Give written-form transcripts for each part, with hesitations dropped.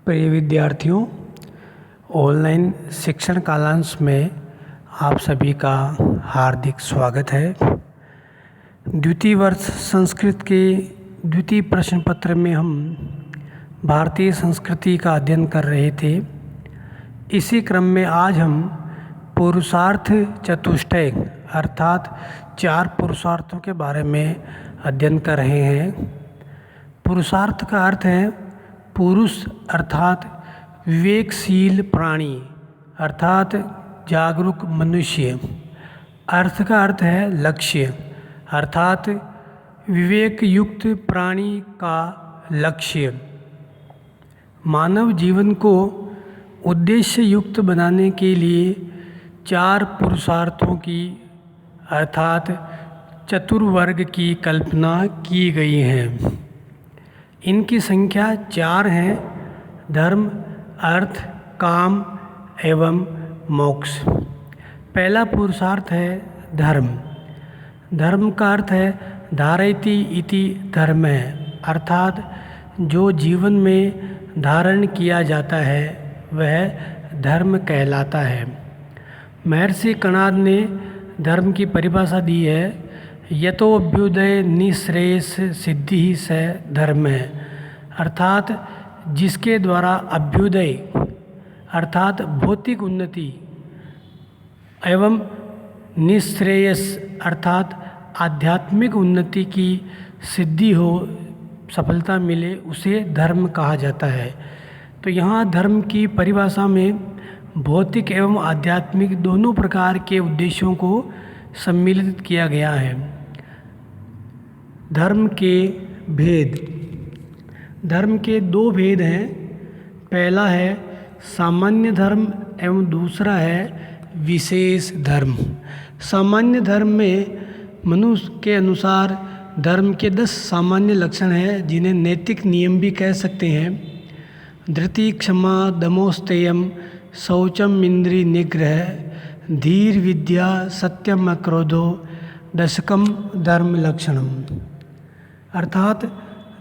प्रिय विद्यार्थियों, ऑनलाइन शिक्षण कालांश में आप सभी का हार्दिक स्वागत है। द्वितीय वर्ष संस्कृत के द्वितीय प्रश्न पत्र में हम भारतीय संस्कृति का अध्ययन कर रहे थे। इसी क्रम में आज हम पुरुषार्थ चतुष्टय अर्थात 4 पुरुषार्थों के बारे में अध्ययन कर रहे हैं। पुरुषार्थ का अर्थ है पुरुष अर्थात विवेकशील प्राणी अर्थात जागरूक मनुष्य। अर्थ का अर्थ है लक्ष्य अर्थात विवेक युक्त प्राणी का लक्ष्य। मानव जीवन को उद्देश्य युक्त बनाने के लिए 4 पुरुषार्थों की अर्थात चतुर्वर्ग की कल्पना की गई है। इनकी संख्या 4 है: धर्म, अर्थ, काम एवं मोक्ष। पहला पुरुषार्थ है धर्म। धर्म का अर्थ है धारयति इति धर्म है अर्थात जो जीवन में धारण किया जाता है वह धर्म कहलाता है। महर्षि कणाद ने धर्म की परिभाषा दी है, यतो अभ्युदय निःश्रेयस सिद्धि ही स धर्म है अर्थात जिसके द्वारा अभ्युदय अर्थात भौतिक उन्नति एवं निःश्रेयस अर्थात आध्यात्मिक उन्नति की सिद्धि हो, सफलता मिले, उसे धर्म कहा जाता है। तो यहाँ धर्म की परिभाषा में भौतिक एवं आध्यात्मिक दोनों प्रकार के उद्देश्यों को सम्मिलित किया गया है। धर्म के भेद। धर्म के 2 भेद हैं। पहला है सामान्य धर्म एवं दूसरा है विशेष धर्म। सामान्य धर्म में मनुष्य के अनुसार धर्म के 10 सामान्य लक्षण हैं जिन्हें नैतिक नियम भी कह सकते हैं। धृति, क्षमा, दमोस्तेयम, शौचम, इंद्रिय निग्रह, धीर, विद्या, सत्यम, अक्रोधो, दशकम धर्म लक्षणम अर्थात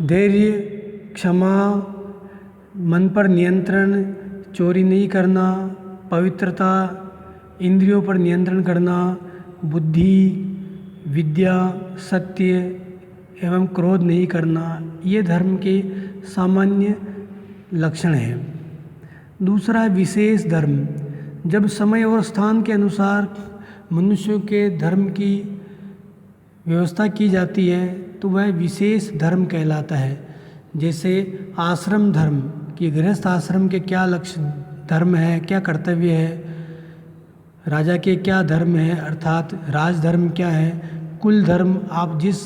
धैर्य, क्षमा, मन पर नियंत्रण, चोरी नहीं करना, पवित्रता, इंद्रियों पर नियंत्रण करना, बुद्धि, विद्या, सत्य एवं क्रोध नहीं करना, ये धर्म के सामान्य लक्षण हैं। दूसरा है विशेष धर्म। जब समय और स्थान के अनुसार मनुष्यों के धर्म की व्यवस्था की जाती है तो वह विशेष धर्म कहलाता है। जैसे आश्रम धर्म कि गृहस्थ आश्रम के क्या लक्ष्य धर्म है, क्या कर्तव्य है, राजा के क्या धर्म है अर्थात राजधर्म क्या है, कुल धर्म आप जिस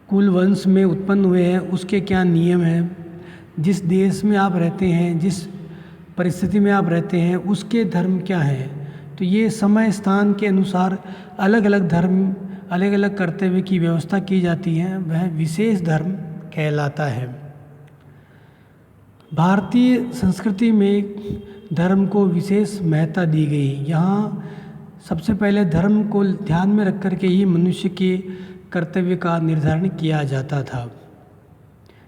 कुल वंश में उत्पन्न हुए हैं उसके क्या नियम हैं, जिस देश में आप रहते हैं, जिस परिस्थिति में आप रहते हैं उसके धर्म क्या है। तो ये समय स्थान के अनुसार अलग अलग धर्म, अलग अलग कर्तव्य की व्यवस्था की जाती है, वह विशेष धर्म कहलाता है। भारतीय संस्कृति में धर्म को विशेष महत्ता दी गई। यहाँ सबसे पहले धर्म को ध्यान में रख कर के ही मनुष्य के कर्तव्य का निर्धारण किया जाता था।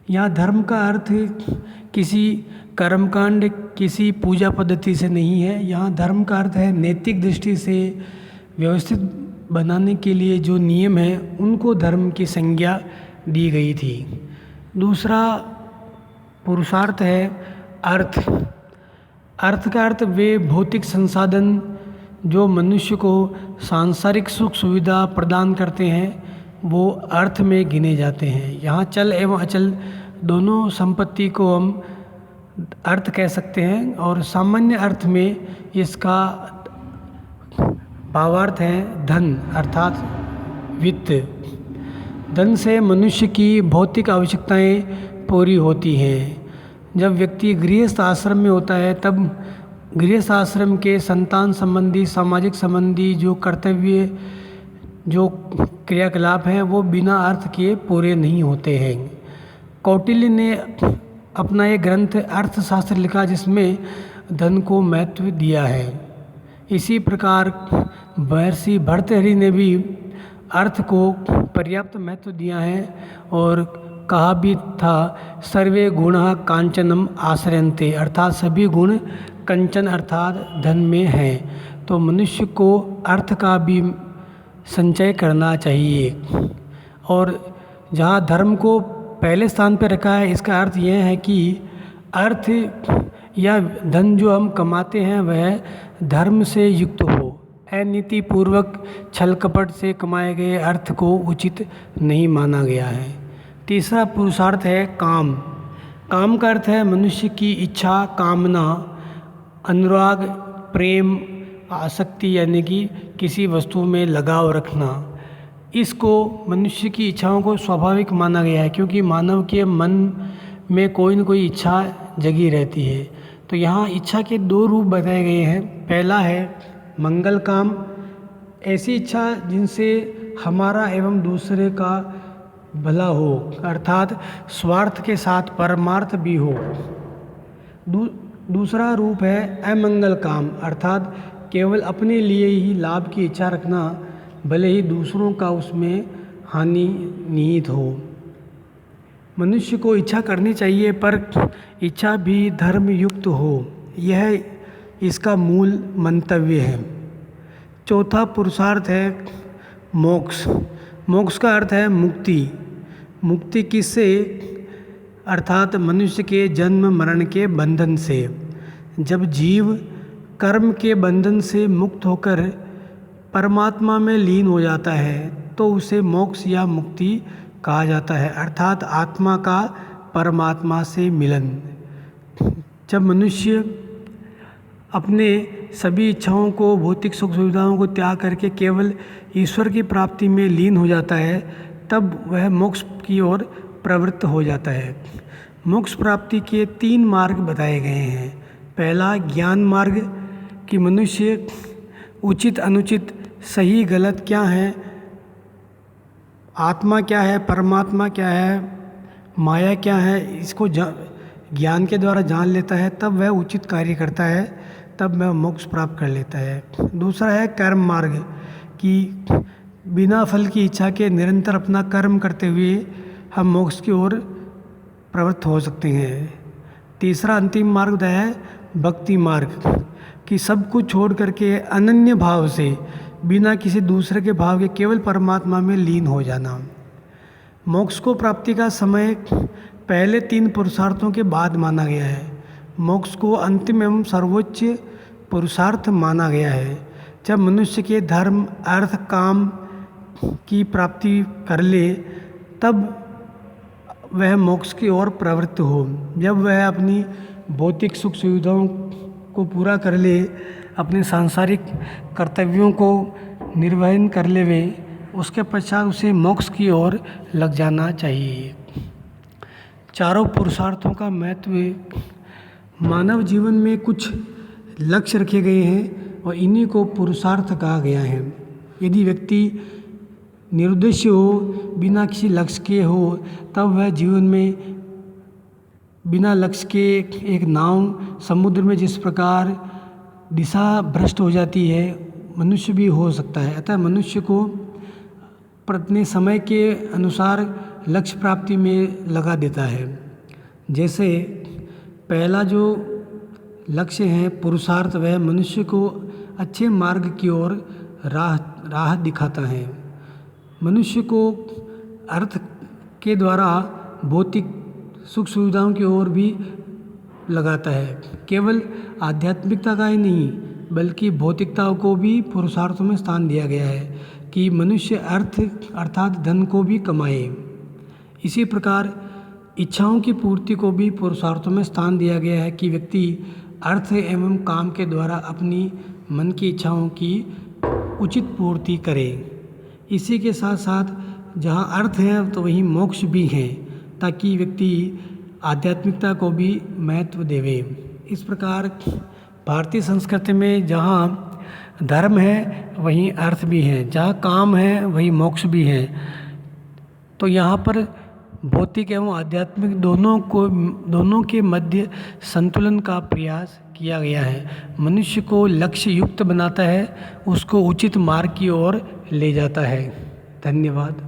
यहाँ धर्म का अर्थ किसी कर्मकांड, किसी पूजा पद्धति से नहीं है। यहाँ धर्म का अर्थ है नैतिक दृष्टि से व्यवस्थित बनाने के लिए जो नियम है उनको धर्म की संज्ञा दी गई थी। दूसरा पुरुषार्थ है अर्थ। अर्थ का अर्थ वे भौतिक संसाधन जो मनुष्य को सांसारिक सुख सुविधा प्रदान करते हैं वो अर्थ में गिने जाते हैं। यहाँ चल एवं अचल दोनों संपत्ति को हम अर्थ कह सकते हैं और सामान्य अर्थ में इसका भावार्थ है धन अर्थात वित्त। धन से मनुष्य की भौतिक आवश्यकताएं पूरी होती हैं। जब व्यक्ति गृहस्थ आश्रम में होता है तब गृहस्थ आश्रम के संतान संबंधी, सामाजिक संबंधी जो कर्तव्य, जो क्रियाकलाप हैं वो बिना अर्थ किए पूरे नहीं होते हैं। कौटिल्य ने अपना एक ग्रंथ अर्थशास्त्र लिखा जिसमें धन को महत्व दिया है। इसी प्रकार महर्षि भर्तृहरि ने भी अर्थ को पर्याप्त महत्व दिया है और कहा भी था, सर्वे गुणः कांचनम आश्रयन्ते, अर्थात सभी गुण कंचन अर्थात धन में हैं। तो मनुष्य को अर्थ का भी संचय करना चाहिए। और जहाँ धर्म को पहले स्थान पर रखा है, इसका अर्थ यह है कि अर्थ या धन जो हम कमाते हैं वह धर्म से युक्त हो। अनीतिपूर्वक छल कपट से कमाए गए अर्थ को उचित नहीं माना गया है। तीसरा पुरुषार्थ है काम। काम का अर्थ है मनुष्य की इच्छा, कामना, अनुराग, प्रेम, आसक्ति, यानी कि किसी वस्तु में लगाव रखना। इसको मनुष्य की इच्छाओं को स्वाभाविक माना गया है, क्योंकि मानव के मन में कोई न कोई इच्छा जगी रहती है। तो यहाँ इच्छा के दो रूप बताए गए हैं। पहला है मंगल काम, ऐसी इच्छा जिनसे हमारा एवं दूसरे का भला हो, अर्थात स्वार्थ के साथ परमार्थ भी हो। दूसरा रूप है अमंगल काम, अर्थात केवल अपने लिए ही लाभ की इच्छा रखना, भले ही दूसरों का उसमें हानि निहित हो। मनुष्य को इच्छा करनी चाहिए, पर इच्छा भी धर्म युक्त हो, यह इसका मूल मंतव्य है। चौथा पुरुषार्थ है मोक्ष। मोक्ष का अर्थ है मुक्ति। मुक्ति किससे? अर्थात मनुष्य के जन्म मरण के बंधन से। जब जीव कर्म के बंधन से मुक्त होकर परमात्मा में लीन हो जाता है तो उसे मोक्ष या मुक्ति कहा जाता है, अर्थात आत्मा का परमात्मा से मिलन। जब मनुष्य अपने सभी इच्छाओं को, भौतिक सुख सुविधाओं को त्याग करके केवल ईश्वर की प्राप्ति में लीन हो जाता है, तब वह मोक्ष की ओर प्रवृत्त हो जाता है। मोक्ष प्राप्ति के 3 मार्ग बताए गए हैं। पहला ज्ञान मार्ग, कि मनुष्य उचित अनुचित, सही गलत क्या है, आत्मा क्या है, परमात्मा क्या है, माया क्या है, इसको ज्ञान के द्वारा जान लेता है, तब वह उचित कार्य करता है, तब वह मोक्ष प्राप्त कर लेता है। दूसरा है कर्म मार्ग, कि बिना फल की इच्छा के निरंतर अपना कर्म करते हुए हम मोक्ष की ओर प्रवृत्त हो सकते हैं। तीसरा अंतिम मार्ग है भक्ति मार्ग, कि सब कुछ छोड़ करके अनन्य भाव से, बिना किसी दूसरे के भाव के केवल परमात्मा में लीन हो जाना। मोक्ष को प्राप्ति का समय पहले 3 पुरुषार्थों के बाद माना गया है। मोक्ष को अंतिम एवं सर्वोच्च पुरुषार्थ माना गया है। जब मनुष्य के धर्म, अर्थ, काम की प्राप्ति कर ले, तब वह मोक्ष की ओर प्रवृत्त हो। जब वह अपनी भौतिक सुख सुविधाओं को पूरा कर ले, अपने सांसारिक कर्तव्यों को निर्वहन कर ले, वे उसके पश्चात उसे मोक्ष की ओर लग जाना चाहिए। चारों पुरुषार्थों का महत्व। मानव जीवन में कुछ लक्ष्य रखे गए हैं और इन्हीं को पुरुषार्थ कहा गया है। यदि व्यक्ति निरुद्देश्य हो, बिना किसी लक्ष्य के हो, तब वह जीवन में बिना लक्ष्य के एक नाव समुद्र में जिस प्रकार दिशा भ्रष्ट हो जाती है, मनुष्य भी हो सकता है। अतः मनुष्य को अपने समय के अनुसार लक्ष्य प्राप्ति में लगा देता है। जैसे पहला जो लक्ष्य है पुरुषार्थ, वह मनुष्य को अच्छे मार्ग की ओर राह दिखाता है। मनुष्य को अर्थ के द्वारा भौतिक सुख सुविधाओं की ओर भी लगाता है। केवल आध्यात्मिकता का ही नहीं, बल्कि भौतिकता को भी पुरुषार्थों में स्थान दिया गया है, कि मनुष्य अर्थ अर्थात धन को भी कमाए। इसी प्रकार इच्छाओं की पूर्ति को भी पुरुषार्थों में स्थान दिया गया है, कि व्यक्ति अर्थ एवं काम के द्वारा अपनी मन की इच्छाओं की उचित पूर्ति करे। इसी के साथ साथ जहाँ अर्थ है तो वहीं मोक्ष भी है, ताकि व्यक्ति आध्यात्मिकता को भी महत्व देवे। इस प्रकार भारतीय संस्कृति में जहाँ धर्म है वहीं अर्थ भी है, जहाँ काम है वहीं मोक्ष भी है। तो यहाँ पर भौतिक एवं आध्यात्मिक दोनों के मध्य संतुलन का प्रयास किया गया है। मनुष्य को लक्ष्य युक्त बनाता है, उसको उचित मार्ग की ओर ले जाता है। धन्यवाद।